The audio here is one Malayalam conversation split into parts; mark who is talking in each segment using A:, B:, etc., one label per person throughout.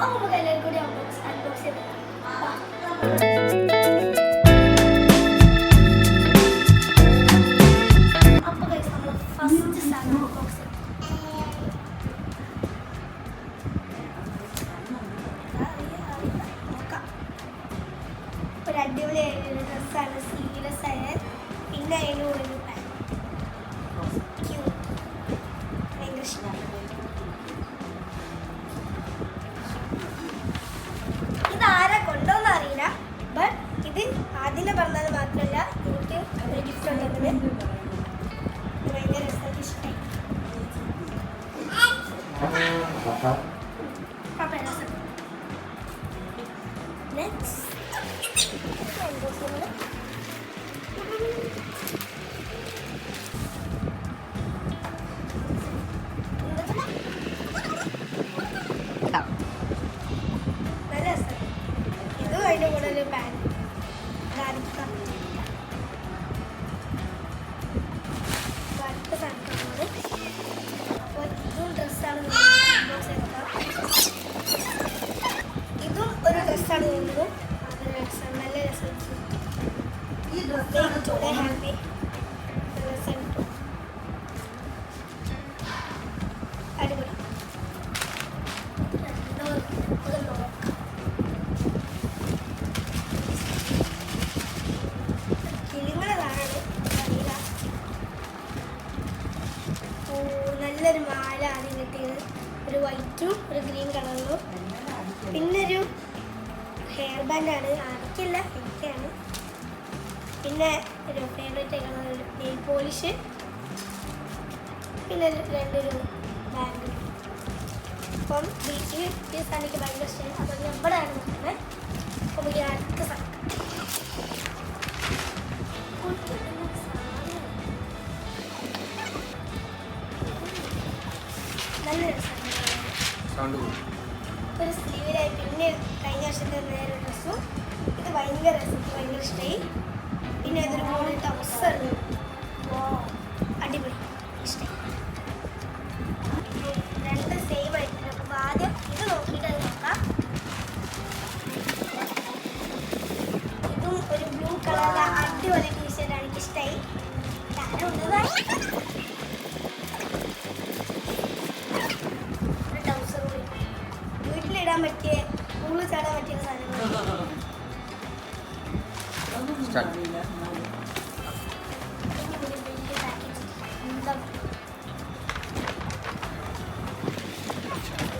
A: അപ്പോൾ നമുക്ക് എല്ലാവരും കൂടി അൺബോക്സ് ചെയ്ത് അപ്പോൾ ഗൈസ് നമ്മൾ ഫസ്റ്റ് സാധനം അൺബോക്സ് ചെയ്യും. ഒരു അടിപൊളിയായ ഒരു ഡ്രസ്സാണ്, സ്ലീവ്ലെസ് ആയ. പിന്നെ അതിന് ഒരു ഭയങ്കര ഇഷ്ടമാണ്. ഇതാരാ കൊണ്ടുവന്ന് അറിയില്ല, ബട്ട് ഇത് ആദ്യം പറഞ്ഞത് മാത്രമല്ല എനിക്ക് ഒരു ഗിഫ്റ്റ് ഉണ്ടെങ്കിൽ ഇത് ഭയങ്കര രസമായിട്ട് ഇഷ്ടമായി. അപ്പം രസം നെക്സ്റ്റ് അതിൻ്റെ കൂടെ ഒരു പാൻറ് അടുത്ത സാധനമാണ്. അപ്പോൾ ഇതും ഡ്രസ്സാണ്, ഇതും ഒരു ഡ്രസ്സാണ് തോന്നുന്നു. അത് രസം, നല്ല രസം. ഹാപ്പി അടിപൊളി. നല്ലൊരു മാല ആദ്യം കിട്ടിയത്, ഒരു വൈറ്റും ഒരു ഗ്രീൻ കളറും. പിന്നെ ഒരു ഹെയർ ബാൻഡാണ്, ആർക്കില്ല എനിക്കാണ്. പിന്നെ ഒരു ഫേവറേറ്റ് കളർ നെയിൽ പോളിഷ്, പിന്നെ രണ്ടൊരു ബാഗ്. അപ്പം ബീച്ചിൽ ഈ സാധനം എനിക്ക് ഭയങ്കര ഇഷ്ടമായി. അപ്പം ഞാൻ ഇവിടെയാണ് നോക്കുന്നത്. അപ്പോൾ ഈ അടുത്ത സാധനം നല്ല രസമാണ്. ഒരു സ്ലീവിലായി. പിന്നെ കഴിഞ്ഞ വർഷത്തെ നേരെ ഡ്രസ്സും ഇത് ഭയങ്കര രസം, ഭയങ്കര ഇഷ്ടമായി. പിന്നെ ഇതൊരു മോഡൽ ടൗസർ, അടിപൊളി ഇഷ്ടമായി. രണ്ട് സെയിം ആയിട്ടുണ്ട്. അപ്പോൾ ആദ്യം ഇത് നോക്കിയിട്ട് അത് നോക്കാം. ഇതും ഒരു ബ്ലൂ കളറിലെ അടിപൊളി ടീഷർട്ടാണ്, എനിക്ക് ഇഷ്ടമായി. വീട്ടിലിടാൻ പറ്റിയ പൂള് ചാടാൻ പറ്റിയ സാധനങ്ങൾ.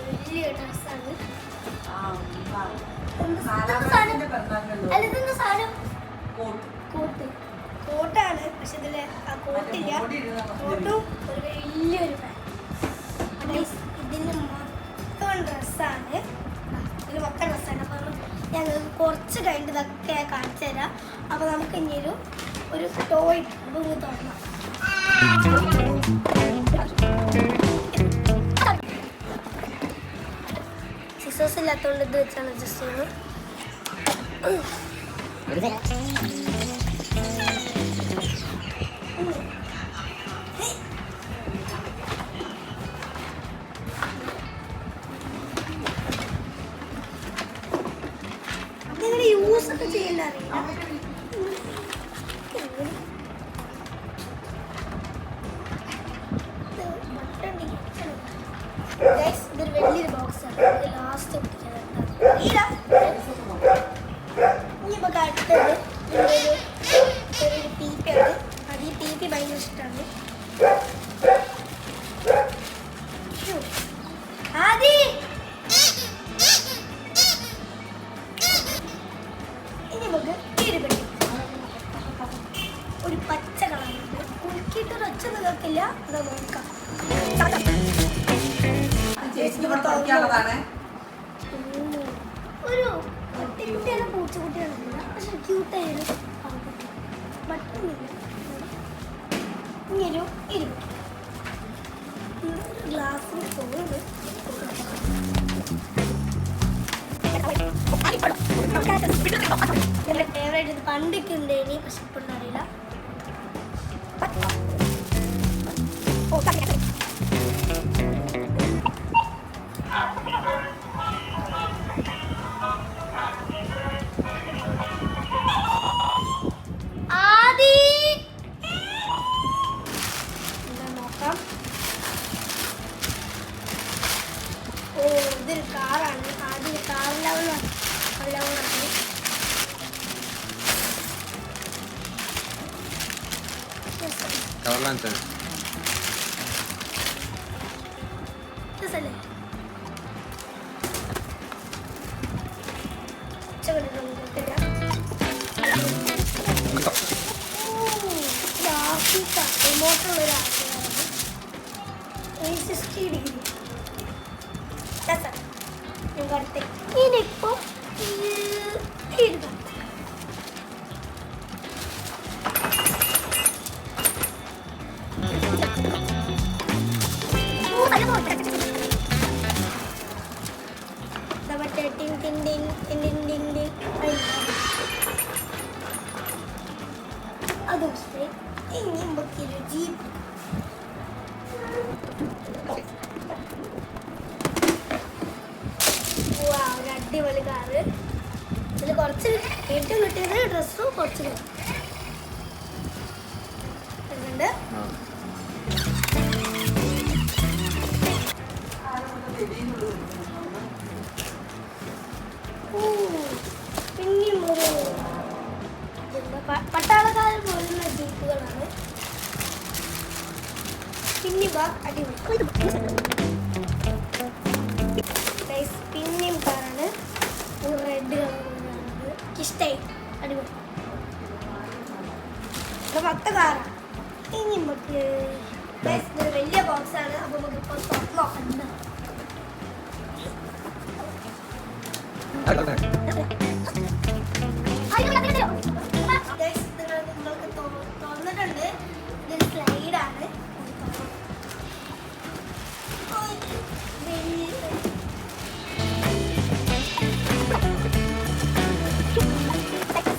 A: വലിയ ഡ്രസ്സാണ്. അല്ലെന്താ സാധനം? കോട്ടാണ്, പക്ഷെ ഇതില് ആ കോട്ടില്ല. കോട്ടും ഒരു വലിയൊരു പാൻറ്. ഇതിന് മൊത്തം ഡ്രസ്സാണ്. ഇതിൽ മൊത്തം ഡ്രസ്സാണ്. അപ്പം ഞങ്ങൾ കുറച്ച് കഴിഞ്ഞിട്ട് ഇതൊക്കെ കാണിച്ചു തരാം. അപ്പോൾ നമുക്ക് ഇനി ഒരു ടോയ് ഒന്ന് തുറന്നാം. സിസേഴ്സ് ഇല്ലാത്തതുകൊണ്ട് ഇത് വെച്ചാണ് ജസ്റ്റ് ഒന്ന് യൂസ് ഒക്കെ ചെയ്യണ്ട അറിയില്ല. ഇതൊരു വലിയൊരു ബോക്സാണ്. ലാസ്റ്റ് ഇനിയിപ്പോൾ അടുത്തത് ഒരു പീപ്പയാണ്. അത് ഈ പീപ്പി ഭയങ്കര ഇഷ്ടമാണ്. ഇനി നമുക്ക് ഇരുപെട്ടി ഒരു പച്ച കളറുണ്ട്. കുലുക്കിയിട്ട് ഒച്ച നിൽക്കില്ല, അത് നോക്കാം. ഒരു കുട്ടിയാണ്, പൂച്ചക്കുട്ടിയാണ്, പക്ഷെ ക്യൂട്ടായൊരു ബട്ടണില്ല. ഇനിയൊരു ഇരുപത് ഗ്ലാസ്സിൽ പോകുന്നത്. എൻ്റെ ഫേവറേറ്റ് ഇത് പണ്ടൊക്കെ ഉണ്ടേനി, പക്ഷെ ഇപ്പോഴൊന്നും അറിയില്ല.
B: കാണിച്ചത്.
A: ഇനിയിപ്പോ അതും ഇനി നമുക്കൊരു ജീപ്പ് ഒരു അടിപൊളി കാറ്. ഇതിൽ കുറച്ച് ഏറ്റവും കിട്ടിയത് ഡ്രസ്സും കുറച്ച് ഉണ്ട്. പിന്നെയും ഒരു പട്ടാളക്കാരൻ പോലുള്ള ജീപ്പുകളാണ്. പിന്നെ അടിപൊളി പിന്നെയും കാറാണ്. റെഡ് കളർ ഇഷ്ടായി അടിപൊളി. പത്ത് കാറാണ്. ഇനി നമുക്ക് വലിയ ബോക്സ് ആണ്. അപ്പൊ നമുക്ക് ഇപ്പൊ തുറന്നു നോക്കാം. നിങ്ങൾക്ക് തുറന്നിട്ടുണ്ട്. ഇതൊരു സ്ലൈഡാണ്.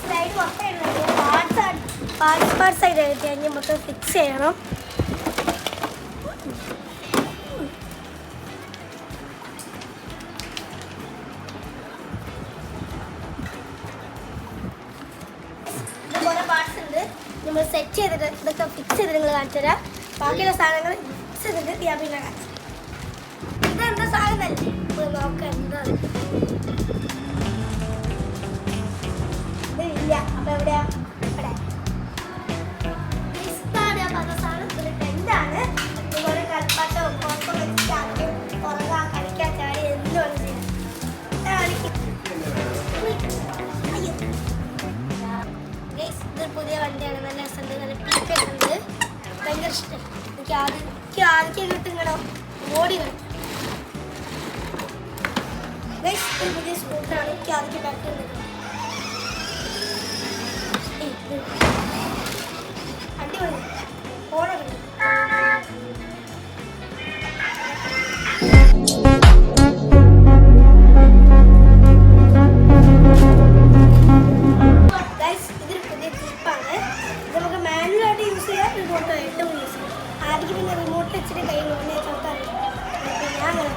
A: സ്ലൈഡ് പാർട്സ് ആയിട്ട് കഴിഞ്ഞ് മൊത്തം ഫിക്സ് ചെയ്യണം. ഇതുപോലെ പാർട്സ് ഉണ്ട്. നമ്മൾ സെറ്റ് ചെയ്തിട്ട് ഇതൊക്കെ ഫിക്സ് ചെയ്ത് നിങ്ങൾ കാണിച്ചു തരാം. ബാക്കിയുള്ള സാധനങ്ങൾ ഫിക്സ് ചെയ്തിട്ട് ഞാൻ പിന്നെ കാണിച്ചു. ഇതെന്താ സാധനം തന്നെ നോക്കാം. എന്താ ഇതില്ല. അപ്പൊ എവിടെയാ? ഇവിടെ ഞാൻ പറഞ്ഞ സാധനം ഒരു ടെന്റാണ്. ഇതുപോലെ കളിപ്പാട്ടവും പുറത്ത് വെച്ചിട്ടാണ് ഉറങ്ങാൻ കളിക്കാൻ ചാടി എന്തുകൊണ്ട് ചെയ്യാം. ഇതൊരു പുതിയ വണ്ടിയാണ്. നല്ല രസമുണ്ട്. നല്ല പിക്കൊക്കെ ഉണ്ട്. ഭയങ്കര ഇഷ്ടം. എനിക്ക് ആദ്യം കിട്ടുങ്ങണോ ഓടി കളിക്കും. ഒരു പുതിയ സ്കൂട്ടറാണ്. എനിക്ക് ആദ്യം ബാക്കിൽ അടിപൊളി ഓണ ഇതൊരു പുതിയ ജീപ്പാണ്. ഇത് നമുക്ക് മാനുവലായിട്ട് യൂസ് ചെയ്യാം. റിമോട്ടായിട്ടും യൂസ് ചെയ്യാം. ആദ്യം പിന്നെ റിമോട്ട് വെച്ചിട്ട് കൈ നോക്കി ചോർത്തറിയില്ല. ഞാൻ അങ്ങനെ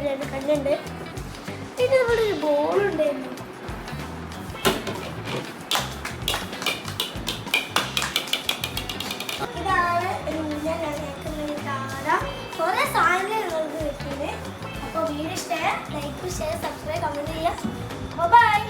A: രണ്ട് കണ്ണുണ്ട്. പിന്നെ നമ്മുടെ ഒരു ബോളുണ്ടായിരുന്നു. ഇതാണ് കുറെ സാധനങ്ങൾ കിട്ടുന്നത്. അപ്പോൾ വീഡിയോ ഇഷ്ടമായ ലൈക്ക് ഷെയർ സബ്സ്ക്രൈബ് കമന്റ് ചെയ്യുക. ബൈ.